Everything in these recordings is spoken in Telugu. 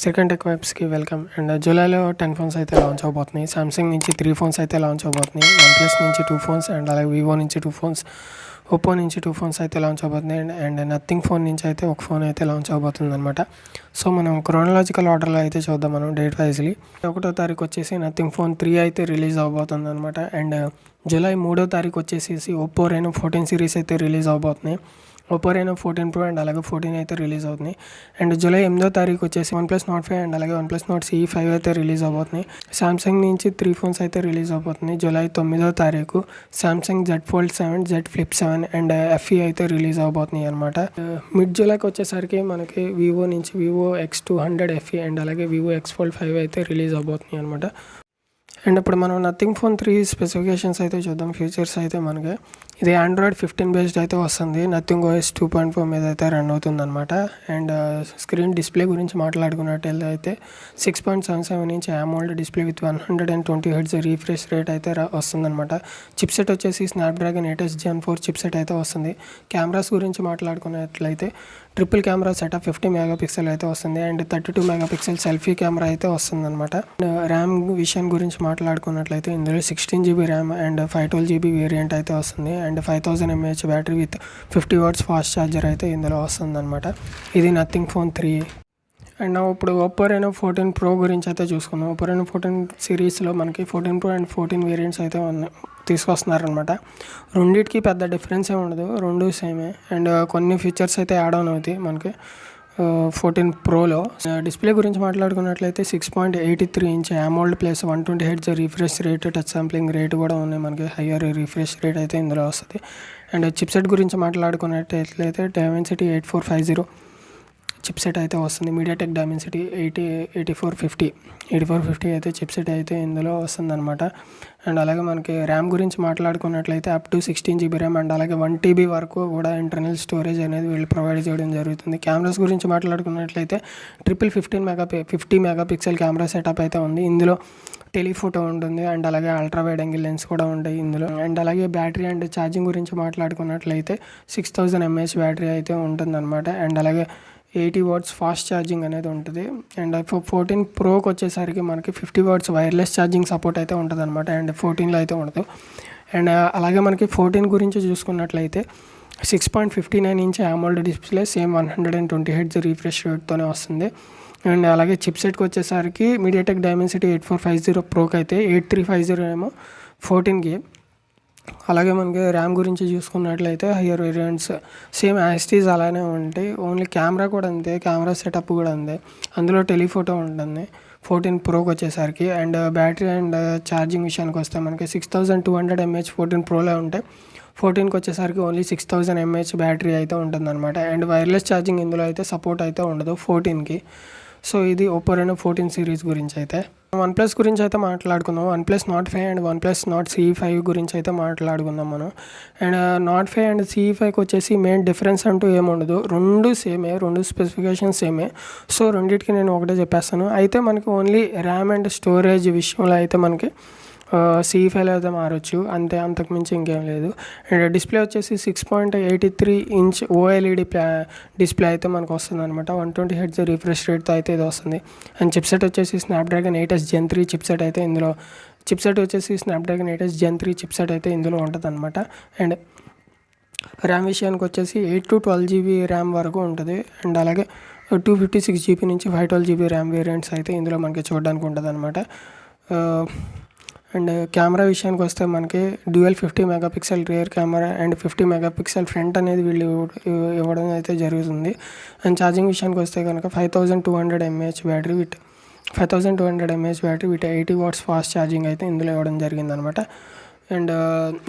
సెకండ్ టెక్ వైబ్స్కి వెల్కమ్. అండ్ జూలైలో 10 ఫోన్స్ అయితే లాంచ్ అవబోతున్నాయి. సామ్సంగ్ నుంచి 3 ఫోన్స్ అయితే లాంచ్ అవబోతున్నాయి. వన్ ప్లస్ నుంచి 2 ఫోన్స్ అండ్ అలాగే వివో నుంచి 2 ఫోన్స్, ఒప్పో నుంచి 2 ఫోన్స్ అయితే లాంచ్ అవబోతున్నాయి. అండ్ నథింగ్ ఫోన్ నుంచి అయితే ఒక ఫోన్ అయితే లాంచ్ అవబోతుంది అనమాట. సో మనం క్రోనలాజికల్ ఆర్డర్లో అయితే చూద్దాం. మనం డేట్ వైజ్లీ 1వ తారీఖు వచ్చేసి నథింగ్ ఫోన్ 3 అయితే రిలీజ్ అవబోతుంది అనమాట. అండ్ జూలై 3వ తారీఖు వచ్చేసి ఒప్పో రెనో 14 సిరీస్ అయితే రిలీజ్ అవబోతున్నాయి. ఒప్పో రెనో 14 ప్రో అండ్ అలాగే 14 అయితే రిలీజ్ అవుతున్నాయి. అండ్ జూలై 8వ తారీఖు వచ్చేసి వన్ ప్లస్ నాట్ 5 అండ్ అలాగే వన్ ప్లస్ నాట్ సిఈ 5 అయితే రిలీజ్ అవబోతున్నాయి. సామ్సంగ్ నుంచి 3 ఫోన్స్ అయితే రిలీజ్ అవబోతున్నాయి. జూలై 9వ తారీఖు Samsung Z Fold 7, Z Flip 7 and FE అయితే రిలీజ్ అవబోతున్నాయి అనమాట. మిడ్ జూలైకి వచ్చేసరికి మనకి వివో నుంచి వివో X200 ఎఫ్ఈ అండ్ అలాగే వివో X Fold 5 అయితే రిలీజ్ అవబోతున్నాయి అనమాట. అండ్ ఇప్పుడు మనం నథింగ్ ఫోన్ 3 స్పెసిఫికేషన్స్ అయితే చూద్దాం. ఫీచర్స్ అయితే మనకి ఇది ఆండ్రాయిడ్ 15 బేస్డ్ అయితే వస్తుంది. నథింగ్ OS 2.4 మీద అయితే రన్ అవుతుంది అనమాట. అండ్ స్క్రీన్ డిస్ప్లే గురించి మాట్లాడుకున్నట్టయితే 6.77 inch AMOLED display with 120 Hz refresh rate అయితే వస్తుందన్నమాట. చిప్సెట్ వచ్చేసి స్నాప్డ్రాగన్ 8s Gen 4 చిప్సెట్ అయితే వస్తుంది. కెమెరాస్ గురించి మాట్లాడుకున్నట్లయితే ట్రిపుల్ కెమెరా సెటప్ 50 మెగాపిక్సెల్ అయితే వస్తుంది. అండ్ 32 మెగాపిక్సెల్ సెల్ఫీ కెమెరా అయితే వస్తుంది అనమాట. ర్యామ్ విషయం గురించి మాట్లాడుకున్నట్లయితే ఇందులో 16 GB RAM and 512 GB variant అయితే వస్తుంది. And 5000 mAh battery with 50 watts fast charger అయితే ఇందులో వస్తుంది అనమాట. ఇది నథింగ్ ఫోన్ 3. అండ్ ఇప్పుడు ఒప్పో రెనో 14 ప్రో గురించి అయితే చూసుకుందాం. ఒప్పో రెనో 14 సిరీస్లో మనకి 14 ప్రో అండ్ 14 వేరియంట్స్ అయితే తీసుకొస్తున్నారనమాట. రెండింటికి పెద్ద డిఫరెన్స్ ఏమి ఉండదు, రెండు సేమే. అండ్ కొన్ని ఫీచర్స్ అయితే యాడ్ ఆన్ అవుతాయి మనకి 14 ప్రోలో. డిస్ప్లే గురించి మాట్లాడుకున్నట్లయితే 6.83 inch AMOLED plus 120 Hz refresh rate, touch sampling rate కూడా ఉన్నాయి మనకి. హయ్యర్ రిఫ్రెష్ రేట్ అయితే ఇందులో వస్తుంది. అండ్ చిప్సెట్ గురించి మాట్లాడుకున్నట్లయితే డైమెన్సిటీ 8450 చిప్సెట్ అయితే వస్తుంది. మీడియాటెక్ డైమెన్సిటీ 8450 అయితే చిప్సెట్ అయితే ఇందులో వస్తుంది అనమాట. అండ్ అలాగే మనకి ర్యామ్ గురించి మాట్లాడుకున్నట్లయితే up to 16 GB RAM and అలాగే 1 TB వరకు కూడా ఇంటర్నల్ స్టోరేజ్ అనేది వీళ్ళు ప్రొవైడ్ చేయడం జరుగుతుంది. కెమెరాస్ గురించి మాట్లాడుకున్నట్లయితే 50 మెగాపిక్సెల్ కెమెరా సెటప్ అయితే ఉంది. ఇందులో టెలిఫోటో ఉంటుంది అండ్ అలాగే అల్ట్రా వైడ్ యాంగిల్ లెన్స్ కూడా ఉంటాయి ఇందులో. అండ్ అలాగే బ్యాటరీ అండ్ ఛార్జింగ్ గురించి మాట్లాడుకున్నట్లయితే 6000 mAh బ్యాటరీ అయితే ఉంటుందన్నమాట. అండ్ అలాగే 80 వాట్స్ ఫాస్ట్ ఛార్జింగ్ అనేది ఉంటుంది. అండ్ 14 ప్రోకి వచ్చేసరికి మనకి 50 వాట్స్ వైర్లెస్ ఛార్జింగ్ సపోర్ట్ అయితే ఉంటుంది అనమాట. అండ్ 14లో అయితే ఉండదు. అండ్ అలాగే మనకి 14 గురించి చూసుకున్నట్లయితే 6.59 inch AMOLED display, same 120 Hz refresh రేట్తోనే వస్తుంది. అండ్ అలాగే చిప్సెట్కి వచ్చేసరికి మీడియాటెక్ డైమెన్సిటీ 8450 ప్రోకి అయితే 8350 ఏమో 14కి. అలాగే మనకి ర్యామ్ గురించి చూసుకున్నట్లయితే హయ్యర్ వేరియంట్స్ సేమ్ యాస్టీస్ అలానే ఉంటాయి. ఓన్లీ కెమెరా కూడా అంతే, కెమెరా సెటప్ కూడా అంతే. అందులో టెలిఫోటో ఉంటుంది 14 ప్రోకి వచ్చేసరికి. అండ్ బ్యాటరీ అండ్ ఛార్జింగ్ విషయానికి వస్తే మనకి 6200 mAh 14 ప్రోలో ఉంటే 14కి వచ్చేసరికి ఓన్లీ 6000 mAh బ్యాటరీ అయితే ఉంటుంది అనమాట. అండ్ వైర్లెస్ ఛార్జింగ్ ఇందులో అయితే సపోర్ట్ అయితే ఉండదు 14కి. సో ఇది ఒప్పో రెనో 14 సిరీస్ గురించి. అయితే వన్ ప్లస్ గురించి అయితే మాట్లాడుకుందాం. One plus not 5 and one plus not CE 5 గురించి అయితే మాట్లాడుకుందాం మనం. అండ్ నాట్ 5 అండ్ సిఈ 5కి వచ్చేసి మెయిన్ డిఫరెన్స్ అంటూ ఏముండదు, రెండు సేమే, రెండు స్పెసిఫికేషన్స్ సేమే. సో రెండింటికి నేను ఒకటే చెప్పేస్తాను. అయితే మనకి ఓన్లీ ర్యామ్ అండ్ స్టోరేజ్ విషయంలో అయితే మనకి సిఈ 5లో అయితే మారచ్చు అంతే, అంతకుమించి ఇంకేం లేదు. అండ్ డిస్ప్లే వచ్చేసి 6.83 ఇంచ్ OLED డిస్ప్లే అయితే మనకు వస్తుంది అనమాట. 120 Hz రిఫ్రెష్ రేట్తో అయితే ఇది వస్తుంది. అండ్ చిప్సెట్ వచ్చేసి స్నాప్డ్రాగన్ 8s Gen 3 చిప్సెట్ అయితే ఇందులో స్నాప్డ్రాగన్ 8s Gen 3 చిప్సెట్ అయితే ఇందులో ఉంటుంది అనమాట. అండ్ ర్యామ్ విషయానికి వచ్చేసి 8 to 12 GB ర్యామ్ వరకు ఉంటుంది. అండ్ అలాగే 256 GB నుంచి 512 GB ర్యామ్ వేరియంట్స్ అయితే ఇందులో మనకి చూడడానికి ఉంటుంది అనమాట. అండ్ కెమెరా విషయానికి వస్తే మనకి dual 50 megapixel rear camera and 50 megapixel front అనేది వీళ్ళు ఇవ్వడం అయితే జరుగుతుంది. అండ్ ఛార్జింగ్ విషయానికి వస్తే కనుక 5200 mAh battery with 80 watts fast charging అయితే ఇందులో ఇవ్వడం జరిగిందనమాట. అండ్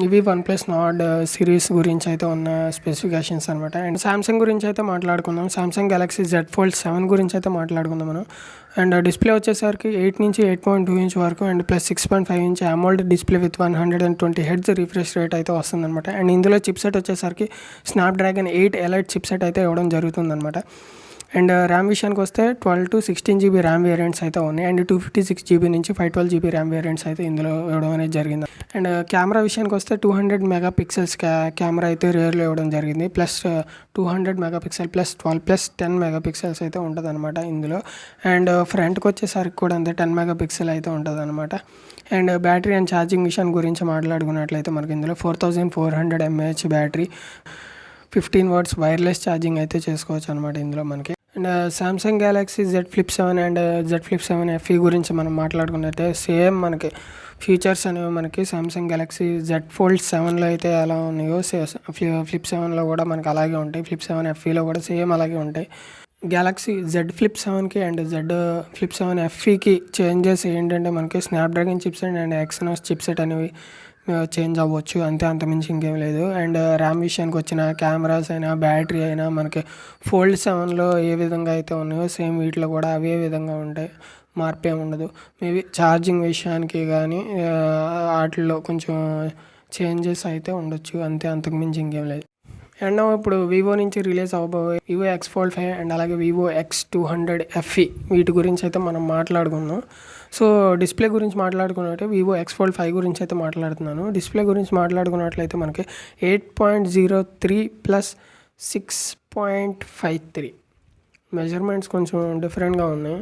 ఇవి వన్ ప్లస్ నాట్ సిరీస్ గురించి అయితే ఉన్న స్పెసిఫికేషన్స్ అనమాట. అండ్ సామ్సంగ్ గురించి అయితే మాట్లాడుకుందాం. సామ్సంగ్ గెలాక్సీ జెడ్ ఫోల్డ్ 7 గురించి అయితే మాట్లాడుకుందాం మనం. అండ్ డిస్ప్లే వచ్చేసరికి 8 నుంచి 8.2 ఇంచ్ వరకు and plus 6.5 inch AMOLED display with 120 Hz refresh rate అయితే వస్తుందన్నమాట. అండ్ ఇందులో చిప్సెట్ వచ్చేసరికి స్నాప్డ్రాగన్ 8 ఎలైట్ చిప్సెట్ అయితే ఇవ్వడం జరుగుతుందన్నమాట. అండ్ ర్యామ్ విషయానికి వస్తే 12 to 16 GB ర్యామ్ వేరియంట్స్ అయితే ఉన్నాయి. అండ్ 256 GB నుంచి 512 GB ర్యామ్ వేరియంట్స్ అయితే ఇందులో ఇవ్వడం అనేది జరిగింది. అండ్ కెమెరా విషయానికి వస్తే 200 మెగాపిక్సెల్స్ కెమెరా అయితే రేర్లో ఇవ్వడం జరిగింది. Plus 200 megapixel plus 12 plus 10 megapixels అయితే ఉంటుంది అనమాట ఇందులో. అండ్ ఫ్రంట్కి వచ్చేసరికి కూడా అంతే 10 మెగాపిక్సెల్ అయితే ఉంటుంది అనమాట. అండ్ బ్యాటరీ అండ్ ఛార్జింగ్ విషయం గురించి మాట్లాడుకున్నట్లయితే మనకి ఇందులో 4400 mAh battery, 15 watts wireless charging అయితే చేసుకోవచ్చు అనమాట ఇందులో మనకి. And Samsung Galaxy Z Flip 7 and Z Flip 7 FE గురించి మనం మాట్లాడుకున్నట్టే సేమ్ మనకి ఫీచర్స్ అనేవి మనకి సామ్సంగ్ గ్యాలక్సీ Z Fold 7లో అయితే ఎలా ఉన్నాయో ఫ్లిప్ 7లో కూడా మనకి అలాగే ఉంటాయి. ఫ్లిప్ 7 FEలో కూడా సేమ్ అలాగే ఉంటాయి. గ్యాలక్సీ Z Flip 7కి అండ్ Z Flip 7 FEకి చేంజెస్ ఏంటంటే మనకి Snapdragon chipset and Exynos chipset అనేవి చేంజ్ అవ్వచ్చు, అంతే, అంతమించి ఇంకేం లేదు. అండ్ ర్యామ్ విషయానికి వచ్చిన కెమెరాస్ అయినా బ్యాటరీ అయినా మనకి ఫోల్డ్ 7లో ఏ విధంగా అయితే ఉన్నాయో సేమ్ వీటిలో కూడా అవే విధంగా ఉంటాయి, మార్పు ఏమి ఉండదు. మేబీ ఛార్జింగ్ విషయానికి కానీ వాటిల్లో కొంచెం చేంజెస్ అయితే ఉండొచ్చు, అంతే, అంతకుమించి ఇంకేం లేదు. అండ్ ఇప్పుడు వివో నుంచి రిలీజ్ అవ్వబోయే వివో X Fold 5 అండ్ అలాగే వివో X200 FE వీటి గురించి అయితే మనం మాట్లాడుకుందాం. సో డిస్ప్లే గురించి మాట్లాడుకున్నట్టే వివో X Fold 5 గురించి అయితే మాట్లాడుతున్నాను. డిస్ప్లే గురించి మాట్లాడుకున్నట్లయితే మనకి 8.03 ప్లస్ 6.53 మెజర్మెంట్స్ కొంచెం డిఫరెంట్గా ఉన్నాయి.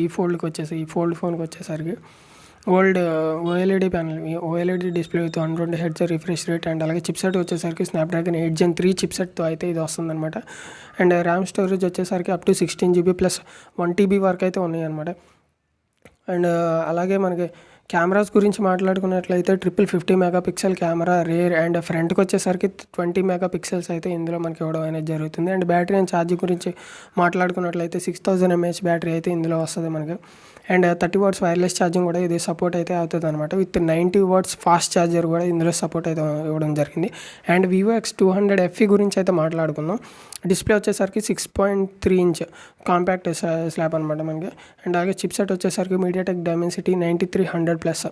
ఈ ఫోల్డ్ ఫోన్కి వచ్చేసరికి OLED panel, OLED display with 120 Hz refresh rate and అలాగే చిప్సెట్ వచ్చేసరికి స్నాప్డ్రాగన్ 8 Gen 3 చిప్సెట్తో అయితే ఇది వస్తుందన్నమాట. అండ్ ర్యామ్ స్టోరేజ్ వచ్చేసరికి up to 16 GB plus 1 TB వరకు అయితే ఉన్నాయి అనమాట. అండ్ అలాగే మనకి కెమెరాస్ గురించి మాట్లాడుకున్నట్లయితే 50 మెగాపిక్సెల్ కెమెరా రేర్ అండ్ ఫ్రంట్కి వచ్చేసరికి 20 మెగాపిక్సెల్స్ అయితే ఇందులో మనకి ఇవ్వడం అనేది జరుగుతుంది. అండ్ బ్యాటరీ అండ్ ఛార్జింగ్ గురించి మాట్లాడుకున్నట్లయితే 6000 mAh బ్యాటరీ అయితే ఇందులో వస్తుంది మనకి. అండ్ 30 వాట్స్ వైర్లెస్ ఛార్జింగ్ కూడా ఇది సపోర్ట్ అయితే అవుతుంది అనమాట. విత్ 90 వాట్స్ ఫాస్ట్ ఛార్జర్ కూడా ఇందులో సపోర్ట్ అయితే ఇవ్వడం జరిగింది. అండ్ వివో X200 FE గురించి అయితే మాట్లాడుకుందాం. డిస్ప్లే వచ్చేసరికి 6.3 ఇంచ్ కాంపాక్ట్ స్లాబ్ అనమాట మనకి. అండ్ అలాగే చిప్సెట్ వచ్చేసరికి మీడియాటెక్ డైమెన్సిటీ 9300 ప్లస్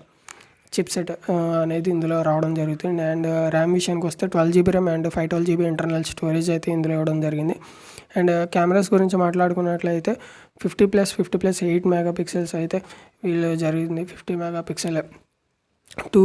చిప్సెట్ అనేది ఇందులో రావడం జరుగుతుంది. అండ్ ర్యామ్ విషయానికి వస్తే 12 GB RAM and 512 GB internal storage అయితే ఇందులో ఇవ్వడం జరిగింది. అండ్ కెమెరాస్ గురించి మాట్లాడుకున్నట్లయితే 50+8 మెగాపిక్సెల్స్ అయితే వీళ్ళు జరిగింది. 50 మెగాపిక్సెల్ 2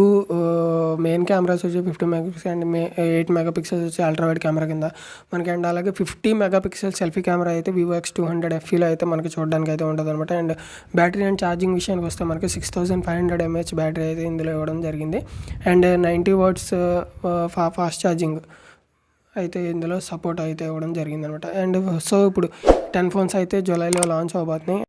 మెయిన్ కెమెరాస్ వచ్చి 50 మెగాపిక్సెల్ అండ్ 8 మెగాపిక్సెల్స్ వచ్చి అల్ట్రా వైడ్ కెమెరా కింద మనకి. అండ్ అలాగే 50 మెగాపిక్సెల్ సెల్ఫీ కెమెరా అయితే వివో X200 FEలో అయితే మనకి చూడడానికి అయితే ఉంటుంది అనమాట. అండ్ బ్యాటరీ అండ్ ఛార్జింగ్ విషయానికి వస్తే మనకి 6500 mAh బ్యాటరీ అయితే ఇందులో ఇవ్వడం జరిగింది. అండ్ 90 వాట్స్ ఫాస్ట్ ఛార్జింగ్ అయితే ఇందులో సపోర్ట్ అయితే ఇవ్వడం జరిగింది అనమాట. అండ్ సో ఇప్పుడు 10 ఫోన్స్ అయితే జూలైలో లాంచ్ అవబోతున్నాయి.